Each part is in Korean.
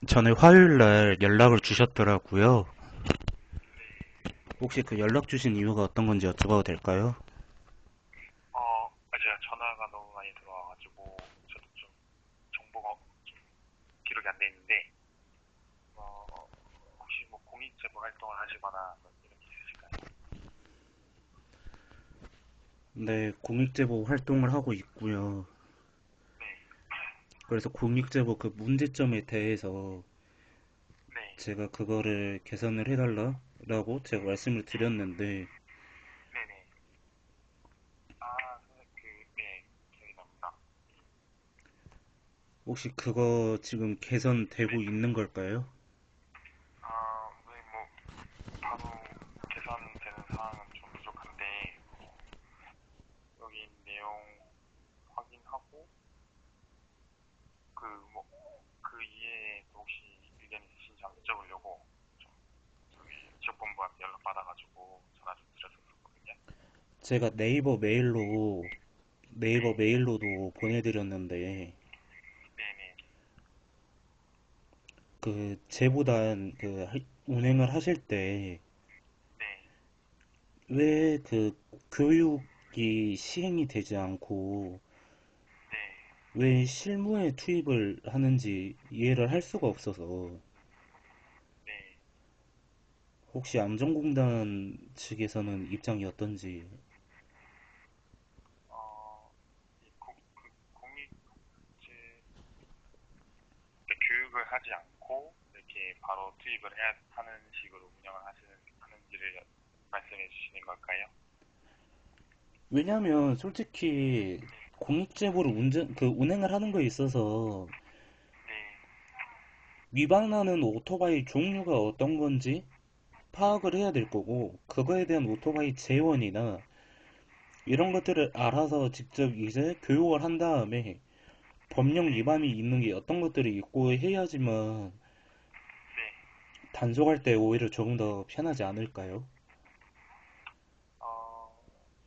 전에 화요일 날 연락을 주셨더라고요. 혹시 그 연락 주신 이유가 어떤 건지 여쭤봐도 될까요? 제가 전화가 너무 많이 들어와가지고, 저도 좀 정보가 좀 기록이 안 돼 있는데, 어, 혹시 뭐 공익제보 활동을 하시거나 뭐 이런 게 있으실까요? 네, 공익제보 활동을 하고 있고요. 네, 그래서 공익제보 그 문제점에 대해서 네, 제가 그거를 개선을 해달라고 제가 말씀을 드렸는데 네네. 선생님, 네, 기억이 납니다. 혹시 그거 지금 개선되고 네, 있는 걸까요? 선생님 뭐, 바로 개선되는 사항은 좀 부족한데, 여기 내용 확인하고, 그, 뭐, 그 이외에 또 혹시 의견 있으신지 한번 여쭤보려고, 좀, 저기, 지역본부한테 연락받아가지고 전화 좀 드렸었거든요. 제가 네이버 네, 메일로도 보내드렸는데 네네, 그 제보단 그 운행을 하실 때 네, 왜 그 교육이 시행이 되지 않고 네, 왜 실무에 투입을 하는지 이해를 할 수가 없어서 네. 혹시 안전공단 측에서는 입장이 어떤지. 공익제 교육을 하지 않고 이렇게 바로 투입을 해야 하는 식으로 운영을 하는지를 말씀해 주시는 걸까요? 왜냐하면 솔직히 공익제보를 운행을 하는 거에 있어서 네, 위반하는 오토바이 종류가 어떤 건지 파악을 해야 될 거고 그거에 대한 오토바이 재원이나 이런 것들을 알아서 직접 이제 교육을 한 다음에 법령 네, 위반이 있는 게 어떤 것들이 있고 해야지만 네. 단속할 때 오히려 조금 더 편하지 않을까요?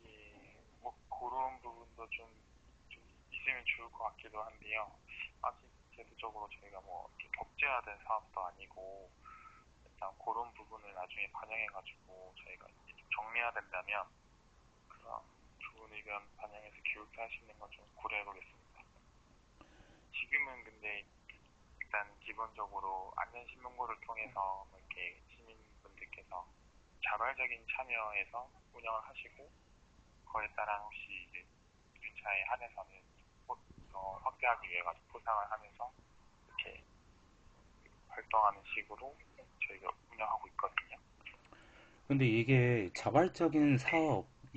예, 뭐 그런 부분도 좀 있으면 좋을 것 같기도 한데요. 아직 제도적으로 저희가 뭐 이렇게 법제화된 사업도 아니고 일단 그런 부분을 나중에 반영해가지고 저희가 이제 좀 정리해야 된다면 그런 좋은 의견 반영해서 교육할 수 있는 건 좀 고려해 보겠습니다. 지금은 근데 일단 기본적으로 안전신문고를 통해서 뭐 이렇게 시민분들께서 자발적인 참여해서 운영을 하시고 그거에 따라 혹시 이제 기준차에 한해서는 더 확대하기 위해 가지고 포상을 하면서 이렇게 활동하는 식으로 저희가 운영하고 있거든요. 근데 이게 자발적인 네,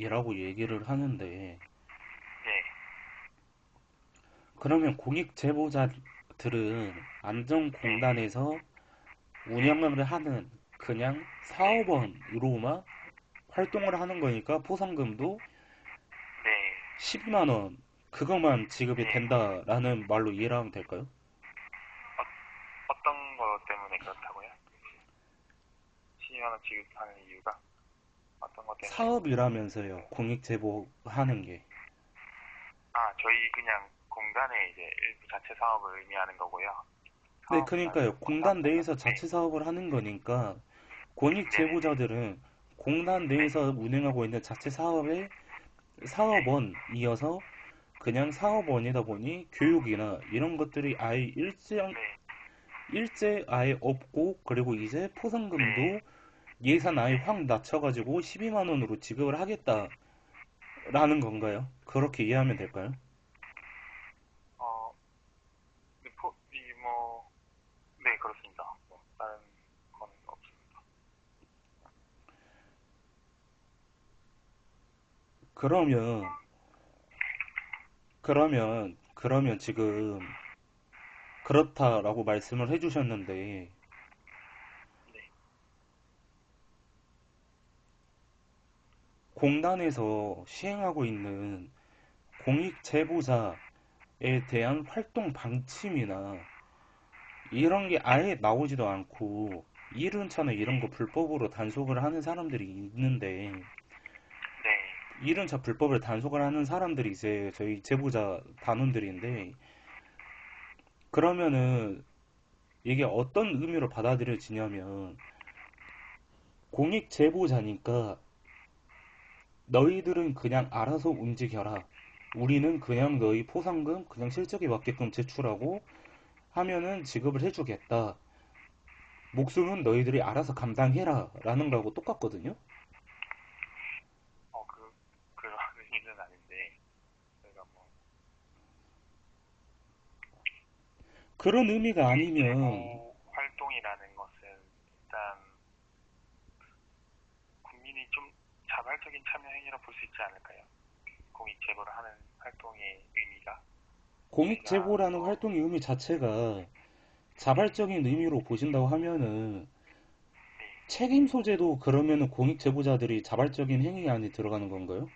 사업이라고 얘기를 하는데 네, 그러면 공익 제보자들은 네, 안전공단에서 네, 운영을 하는 그냥 네, 사업원으로만 활동을 하는 거니까 포상금도 네, 12만 원 그것만 지급이 네. 된다라는 말로 이해를 하면 될까요? 어떤 거 때문에 그렇다고요? 12만 원 지급하는 이유가 어떤 것 때문에 그렇다고요? 사업이라면서요. 공익 제보하는 게. 저희 그냥 공단의 이제 일부 자체 사업을 의미하는 거고요. 네, 사업이라는 그러니까요. 것보다, 공단 내에서 네, 자체 사업을 하는 거니까 공익 네네네, 제보자들은 공단 내에서 네, 운영하고 있는 자체 사업의 네, 사업원이어서 그냥 사업원이다 보니 교육이나 이런 것들이 아예 네, 일제 아예 없고 그리고 이제 네, 포상금도 예산 아예 네. 확 낮춰가지고 12만 원으로 지급을 하겠다라는 건가요? 그렇게 이해하면 될까요? 어, 네, 네, 그렇습니다. 뭐, 다른 건 없습니다. 그러면 그러면 지금 그렇다라고 말씀을 해주셨는데 네, 공단에서 시행하고 있는 공익 제보자에 대한 활동 방침이나 이런 게 아예 나오지도 않고 이륜차는 이런 거 네, 불법으로 단속을 하는 사람들이 있는데 네, 이륜차 불법을 단속을 하는 사람들이 이제 저희 제보자 단원들인데 그러면은 이게 어떤 의미로 받아들여지냐면 공익 제보자니까 너희들은 그냥 알아서 움직여라. 우리는 그냥 너희 포상금 그냥 실적에 맞게끔 제출하고 하면은 지급을 해주겠다. 목숨은 너희들이 알아서 감당해라. 라는 거하고 똑같거든요. 그런 의미는 아닌데, 저희가 뭐, 그런 의미가 공익 아니면 제보 활동이라는 것은 일단 국민이 좀 자발적인 참여 행위로 볼 수 있지 않을까요? 공익 제보를 하는 활동의 의미가 공익 저희가 제보라는 활동의 의미 자체가 자발적인 의미로 보신다고 하면은 네, 책임 소재도 그러면은 공익 제보자들이 자발적인 행위 안에 들어가는 건가요?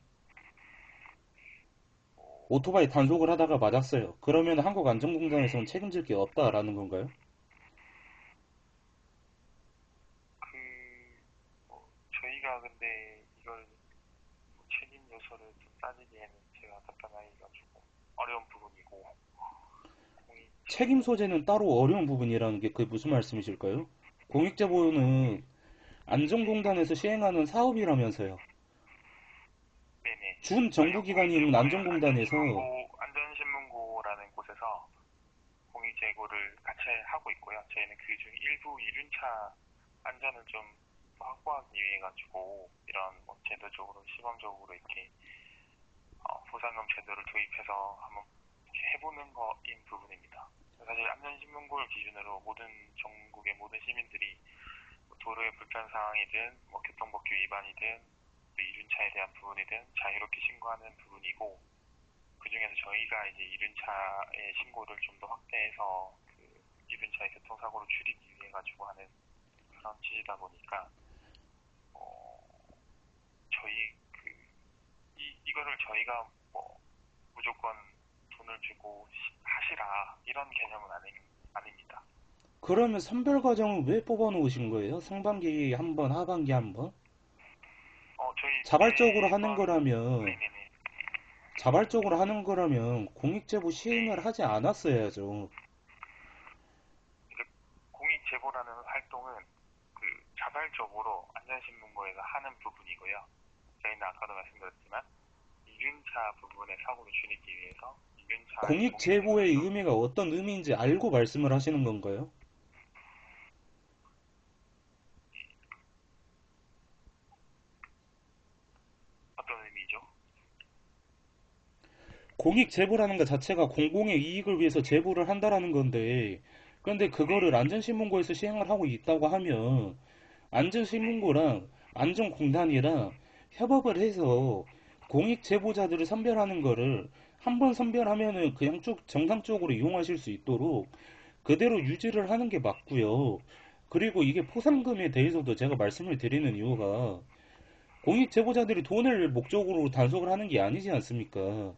뭐, 오토바이 단속을 하다가 맞았어요. 그러면 한국안전공단에서는 네, 책임질 게 없다라는 건가요? 저희가 근데 이걸 뭐 책임 요소를 좀 따지기에는 제가 답변하기가 조금 어려운 부분이고, 공익 책임 제보, 소재는 따로 어려운 부분이라는 게 그게 무슨 말씀이실까요? 공익 제보는 안전공단에서 시행하는 사업이라면서요. 네네. 준 저희가 공익 정부기관이 있는 제보는 안전공단에서 안전신문고라는 곳에서 공익 제보를 같이 하고 있고요. 저희는 그중 일부 이륜차 안전을 좀 확보하기 위해 가지고 이런 뭐 제도적으로 시범적으로 이렇게 보상금 제도를 도입해서 한번 이렇게 해보는 거인 부분입니다. 사실 안전신문고를 기준으로 모든 전국의 모든 시민들이 뭐 도로의 불편 사항이든 뭐 교통법규 위반이든 또 이륜차에 대한 부분이든 자유롭게 신고하는 부분이고 그 중에서 저희가 이제 이륜차의 신고를 좀 더 확대해서 그 이륜차의 교통사고를 줄이기 위해 가지고 하는 그런 취지다 보니까 어, 저희 이거를 저희가 뭐 무조건 돈을 주고 하시라 이런 개념은 아닙니다. 그러면 선별 과정을 왜 뽑아 놓으신 거예요? 상반기 한 번, 하반기 한 번? 저희 자발적으로 하는 매번 거라면 네네네 공익제보 시행을 네. 하지 않았어야죠. 이제 공익 제보라는 활동은 그 자발적으로 안전신문고에서 하는 부분이고요. 저희는 아까도 말씀드렸지만 이륜차 부분의 사고를 줄이기 위해서 이륜차의 공익 제보를 공익제보의 좀 의미가 어떤 의미인지 알고 말씀을 하시는 건가요? 어떤 의미죠? 공익제보라는 것 자체가 공공의 이익을 위해서 제보를 한다라는 건데, 그런데 그거를 네, 안전신문고에서 시행을 하고 있다고 하면, 네, 안전신문고랑 안전공단이랑 협업을 해서 공익 제보자들을 선별하는 거를 한 번 선별하면은 그냥 쭉 정상적으로 이용하실 수 있도록 그대로 유지를 하는 게 맞고요. 그리고 이게 포상금에 대해서도 제가 말씀을 드리는 이유가 공익 제보자들이 돈을 목적으로 단속을 하는 게 아니지 않습니까?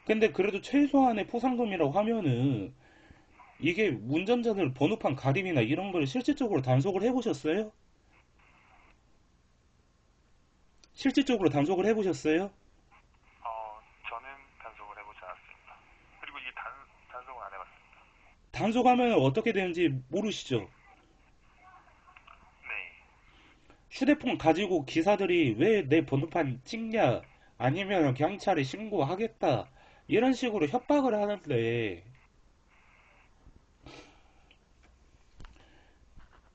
근데 그래도 최소한의 포상금이라고 하면은 이게 운전자들 번호판 가림이나 이런 걸 실질적으로 단속을 해보셨어요? 실질적으로 단속을 해보셨어요? 저는 단속을 해보지 않았습니다. 그리고 이게 단속을 안 해봤습니다. 단속하면 어떻게 되는지 모르시죠? 네, 휴대폰 가지고 기사들이 왜 내 번호판 찍냐? 아니면 경찰에 신고하겠다. 이런 식으로 협박을 하는데,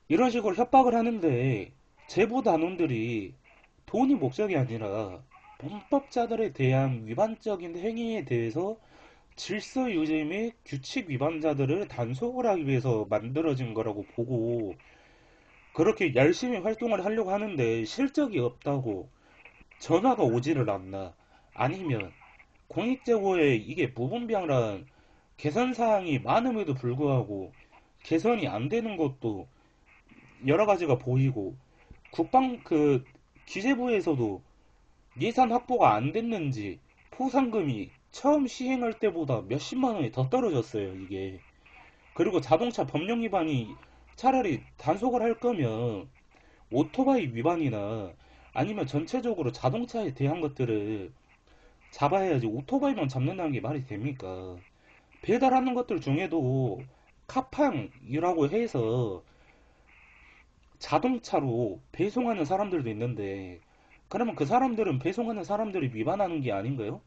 이런 식으로 협박을 하는데, 제보단원들이 돈이 목적이 아니라 범법자들에 대한 위반적인 행위에 대해서 질서 유지 및 규칙 위반자들을 단속을 하기 위해서 만들어진 거라고 보고, 그렇게 열심히 활동을 하려고 하는데 실적이 없다고 전화가 오지를 않나. 아니면 공익제보에 이게 무분별한 개선 사항이 많음에도 불구하고 개선이 안 되는 것도 여러 가지가 보이고 국방 기재부에서도 예산 확보가 안 됐는지 포상금이 처음 시행할 때보다 몇십만 원이 더 떨어졌어요, 이게. 그리고 자동차 법령 위반이 차라리 단속을 할 거면 오토바이 위반이나 아니면 전체적으로 자동차에 대한 것들을 잡아야지 오토바이만 잡는다는 게 말이 됩니까? 배달하는 것들 중에도 카팡이라고 해서 자동차로 배송하는 사람들도 있는데, 그러면 그 사람들은 배송하는 사람들이 위반하는 게 아닌가요?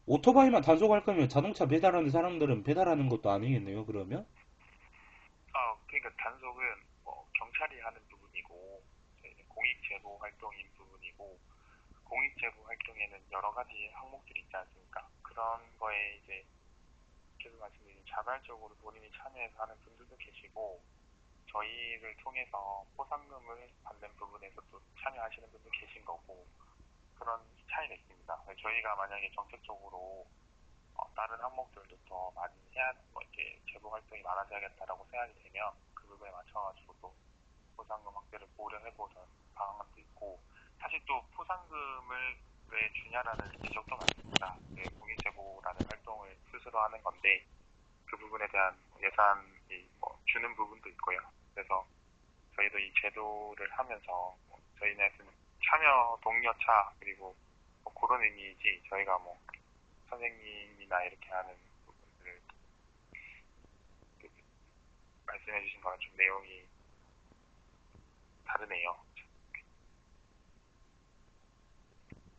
오토바이만 단속할 거면 자동차 배달하는 사람들은 배달하는 것도 아니겠네요, 그러면? 그러니까 단속은 뭐 경찰이 하는 부분이고, 이제 공익 제보 활동인 부분이고, 공익 제보 활동에는 여러 가지 항목들이 있지 않습니까? 그런 거에 이제 계속 말씀드린 자발적으로 본인이 참여해서 하는 분들도 계시고, 저희를 통해서 포상금을 받는 부분에서도 참여하시는 분도 계신 거고, 그런 차이가 있습니다. 저희가 만약에 정책적으로 다른 항목들도 더 많이 해야, 뭐 이렇게 제보 활동이 많아져야겠다라고 생각이 되면 그 부분에 맞춰가지고 또 포상금 확대를 고려해보는 방안도 있고, 사실 또 포상금을 왜 주냐라는 지적도 많습니다. 공익제보라는 활동을 스스로 하는 건데 그 부분에 대한 예산이 뭐 주는 부분도 있고요. 그래서 저희도 이 제도를 하면서 저희네는 참여 동료차 그리고 뭐 그런 의미이지 저희가 뭐 선생님이나 이렇게 하는 부분들을 말씀해 주신 거랑 좀 내용이 다르네요.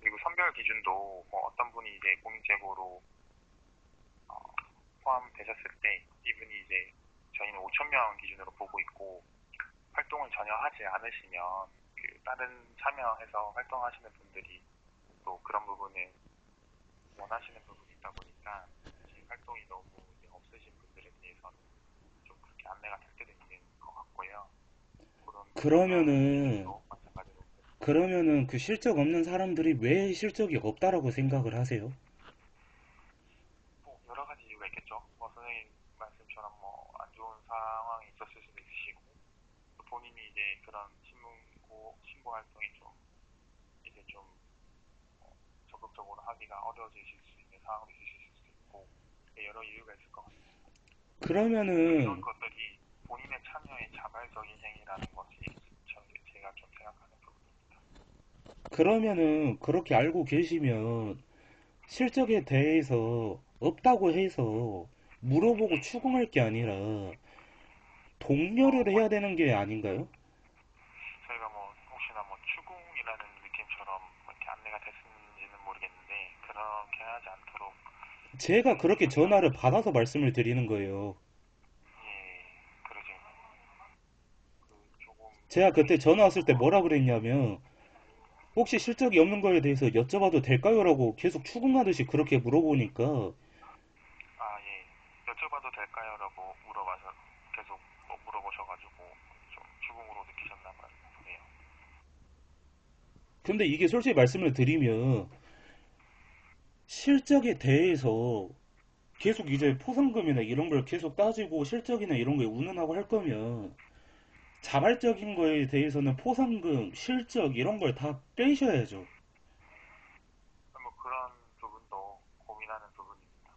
그리고 선별 기준도 뭐 어떤 분이 이제 공익제보로 어, 포함되셨을 때 이분이 이제 저희는 5천 명 기준으로 보고 있고 활동을 전혀 하지 않으시면 그 다른 참여해서 활동하시는 분들이 또 그런 부분을 원하시는 부분이 있다 보니까 사실 활동이 너무 이제 없으신 분들에 대해서는 좀 그렇게 안내가 될 때도 있는 것 같고요. 그런 선별 그러면은, 기준도 마찬가지로 그러면은 그 실적 없는 사람들이 왜 실적이 없다라고 생각을 하세요? 뭐 여러 가지 이유가 있겠죠. 뭐 선생님 말씀처럼 뭐 안 좋은 상황이 있었을 수도 있으시고 또 본인이 이제 그런 신고 활동이 좀 이제 좀 적극적으로 하기가 어려워지실 수 있는 상황도 있으실 수도 있고 여러 이유가 있을 것 같습니다. 근데 이런 그러면은, 것들이 본인의 참여의 자발적인 행위라는 것이 제가 좀 생각하는 부분입니다. 그러면은 그렇게 알고 계시면 실적에 대해서 없다고 해서 물어보고 예, 추궁할 게 아니라 독려를 해야 맞습니다. 되는 게 아닌가요? 저희가 뭐 혹시나 뭐 추궁이라는 느낌처럼 뭐 이렇게 안내가 됐는지는 모르겠는데 그렇게 하지 않도록 제가 그렇게 한다는 전화를 말씀. 받아서 말씀을 드리는 거예요. 예, 그러지. 조금 제가 그때 전화 왔을 때 어, 뭐라 그랬냐면 혹시 실적이 없는 거에 대해서 여쭤봐도 될까요? 라고 계속 추궁하듯이 그렇게 물어보니까 예, 여쭤봐도 될까요?라고 물어봐서 계속 물어보셔가지고 좀 추궁으로 느끼셨나 봐요. 근데 이게 솔직히 말씀을 드리면 실적에 대해서 계속 이제 포상금이나 이런 걸 계속 따지고 실적이나 이런 거에 운운하고 할 거면 자발적인 거에 대해서는 포상금, 실적 이런 걸 다 빼셔야죠. 뭐 그런 부분도 고민하는 부분입니다.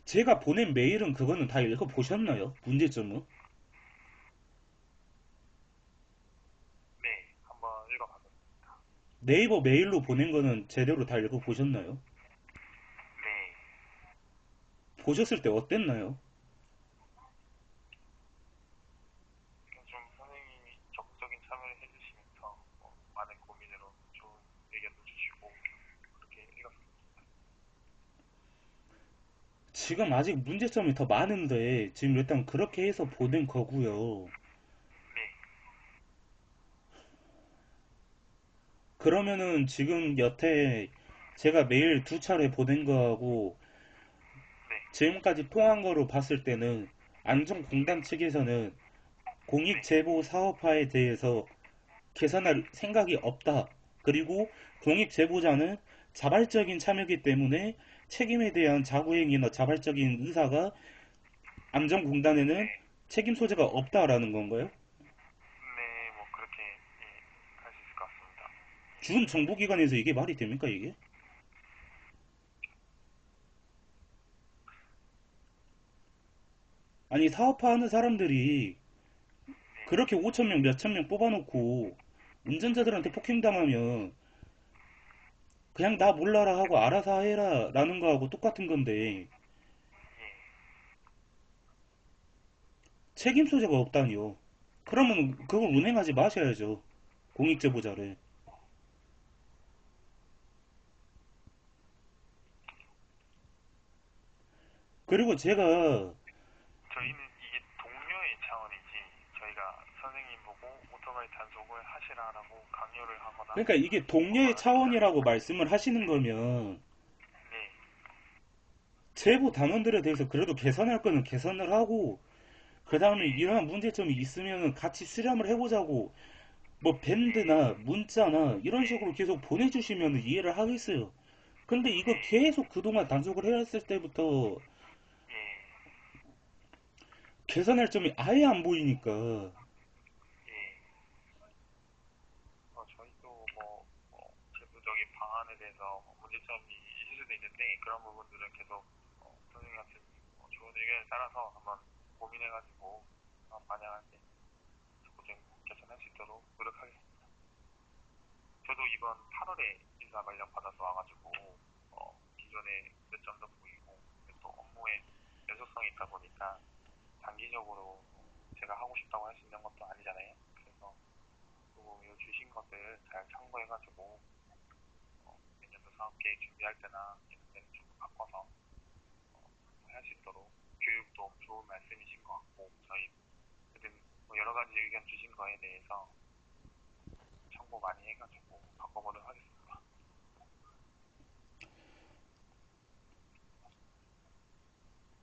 제가 보낸 메일은 그거는 다 읽어보셨나요? 문제점은? 네, 한번 읽어봤었습니다. 네이버 메일로 보낸 거는 제대로 다 읽어보셨나요? 네, 보셨을 때 어땠나요? 좀 선생님이 적극적인 참여를 해주시면서 많은 고민으로 좋은 의견도 주시고 그렇게 읽었습니다. 지금 아직 문제점이 더 많은데 지금 일단 그렇게 해서 보낸 거고요. 네, 그러면은 지금 여태 제가 메일 두 차례 보낸 거하고 네, 지금까지 통한 거로 봤을 때는 네, 안전공단 측에서는 공익 네, 제보 사업화에 대해서 개선할 생각이 없다. 그리고 공익 제보자는 자발적인 참여이기 때문에 책임에 대한 자구행위나 자발적인 의사가 안전공단에는 네, 책임 소재가 없다라는 건가요? 네, 뭐 그렇게 할 수 있을 것 같습니다. 준 정보기관에서 이게 말이 됩니까, 이게? 아니, 사업화하는 사람들이 네, 그렇게 5천 명, 몇천 명 뽑아놓고 운전자들한테 폭행당하면 그냥 나 몰라라 하고 알아서 해라 라는 거하고 똑같은 건데 책임 소재가 없다니요. 그러면 그걸 운행하지 마셔야죠. 공익제보자를. 그리고 제가 저희는 이게 동료의 차원이지 저희가 선생님 보고 오토바이 단속을 하시라라고 강요를 하거나 그러니까 이게 동료의 뭐라 하는 게 차원이라고 아니고 말씀을 하시는 거면 네, 제보 단원들에 대해서 그래도 개선할 거는 개선을 하고 그 다음에 예, 이러한 문제점이 있으면 같이 수렴을 해보자고 뭐 밴드나 문자나 이런 식으로 계속 보내주시면 이해를 하겠어요. 근데 이거 예, 계속 그동안 단속을 해왔을 때부터 예, 개선할 점이 아예 안 보이니까. 예. 저희도 제도적인 방안에 대해서 문제점이 있을 수도 있는데 그런 부분들은 계속 선생님한테 좋은 의견에 따라서 한번 고민해가지고 반영할 때 좀 개선할 수 있도록 노력하겠습니다. 저도 이번 8월에 인사 발령 받아서 와가지고 기존에 몇 점도 보이고 또 업무에 연속성이 있다 보니까 단기적으로 제가 하고 싶다고 할 수 있는 것도 아니잖아요. 그래서 요 주신 것들 잘 참고해가지고 내년도 사업 계획 준비할 때나 이런 데는 좀 바꿔서 할 수 있도록 교육도 좋은 말씀이신 것 같고 저희 뭐 여러 가지 의견 주신 거에 대해서 참고 많이 해가지고 바꿔보도록 하겠습니다.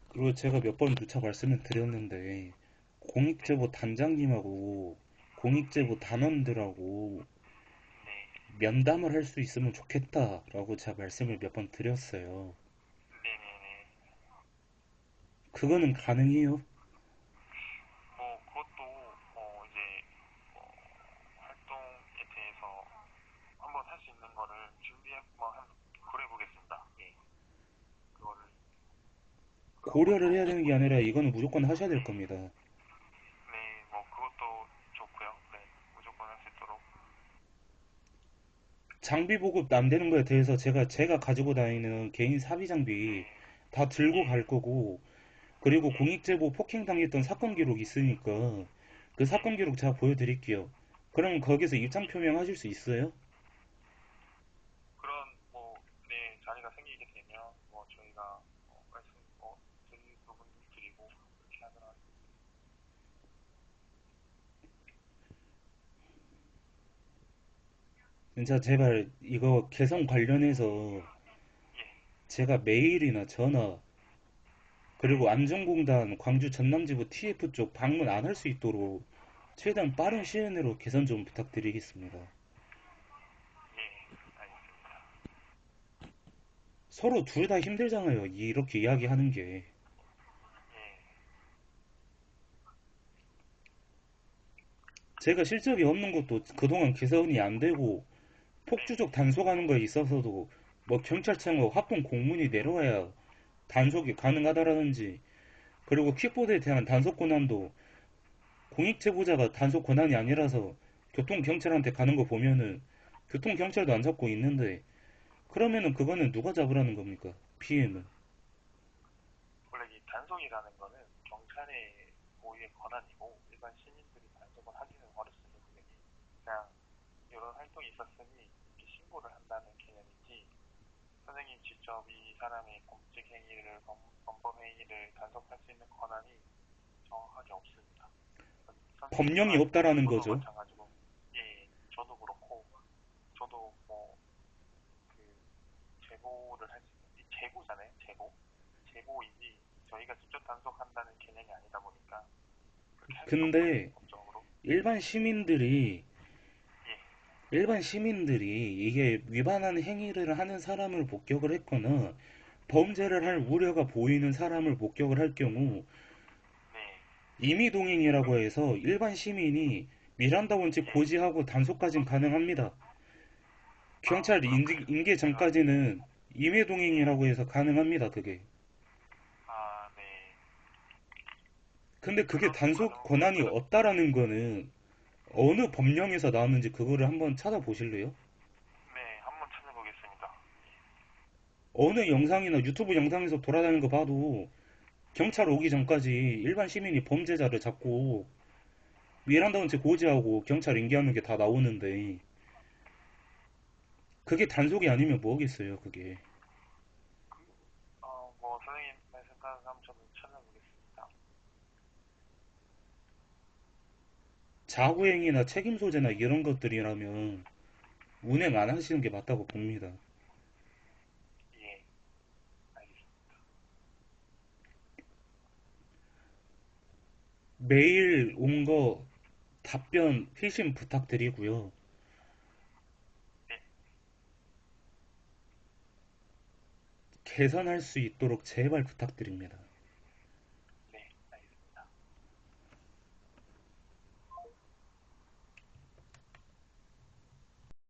그리고 제가 몇 번 누차 말씀을 드렸는데 네, 공익제보 단장님하고 네, 공익제보 단원들하고 네, 면담을 할 수 있으면 좋겠다라고 제가 말씀을 몇 번 드렸어요. 네, 네, 네. 그거는 가능해요? 그것도 이제 활동에 대해서 한번 할 수 있는 거를 준비해 고려 보겠습니다. 예, 그거를 그런 고려를 해야 것도 되는 게 아니라 이거는 무조건 하셔야 될 네, 겁니다. 네, 그것도 좋고요. 네, 무조건 할 수 있도록. 장비 보급 안 되는 거에 대해서 제가 가지고 다니는 개인 사비 네, 장비 다 들고 예, 갈 거고 그리고 예, 공익제보 폭행당했던 사건 기록 있으니까 그 예, 사건 기록 제가 보여드릴게요. 그럼 거기서 입장 예. 표명하실 수 있어요? 그런 네, 자리가 생기게 되면 저희가 말씀 드릴 부분도 드리고 그렇게 하도록 하겠습니다. 진짜 제발 이거 개선 관련해서 예, 제가 메일이나 전화 그리고 네, 안전공단 광주 전남지부 TF 쪽 방문 안 할 수 있도록 최대한 빠른 네, 시일 내로 개선 좀 부탁드리겠습니다. 예, 알겠습니다. 서로 둘 다 힘들잖아요. 이렇게 이야기하는 게. 예, 제가 실적이 없는 것도 그동안 개선이 안 되고 네, 폭주적 단속하는 거에 있어서도 뭐 경찰청의 합동 공문이 내려와야 단속이 가능하다라든지 그리고 킥보드에 대한 단속 권한도 공익제보자가 단속 권한이 아니라서 교통경찰한테 가는 거 보면은 교통경찰도 안 잡고 있는데 그러면은 그거는 누가 잡으라는 겁니까? PM은. 원래 이 단속이라는 거는 경찰의 고유의 권한이고 일반 시민들이 단속을 하기는 어렵습니다. 그게 그냥 이런 활동이 있었으니 이렇게 신고를 한다는 개념이지 선생님 직접 이 사람의 공직 행위를 범법 행위를 단속할 수 있는 권한이 정확하게 없습니다. 법령이 선생님뿐만 아니고 없다라는 저도 거죠. 마찬가지고 예, 저도 그렇고 저도 그 제보를 할 수 있는 이 제보잖아요. 제보이지 저희가 직접 단속한다는 개념이 아니다 보니까 그렇게 할 수가 없거든요. 근데 법적으로. 일반 시민들이 예, 일반 시민들이 이게 위반하는 행위를 하는 사람을 목격을 했거나 범죄를 할 네, 우려가 보이는 사람을 목격을 할 경우 네, 임의동행이라고 해서 일반 시민이 미란다 원칙 예. 고지하고 단속까진 가능합니다. 경찰 그렇군요. 인계 제가 전까지는 예, 임의동행이라고 해서 가능합니다, 그게. 네. 근데 그게 그런 단속 권한이 과정들은 없다라는 거는 어느 법령에서 나왔는지 그거를 한번 찾아보실래요? 네, 한번 찾아보겠습니다. 어느 영상이나 유튜브 영상에서 돌아다니는 거 봐도 경찰 오기 전까지 일반 시민이 범죄자를 잡고 일한다는 채 고지하고 경찰 인계하는 게 다 나오는데 그게 단속이 아니면 뭐겠어요, 그게. 뭐 선생님 말씀하신 한번 저도 찾아보겠습니다. 자구행위나 책임 소재나 이런 것들이라면 운행 안 하시는 게 맞다고 봅니다. 예, 알겠습니다. 메일 온 거 답변 회신 부탁드리고요. 네, 개선할 수 있도록 제발 부탁드립니다.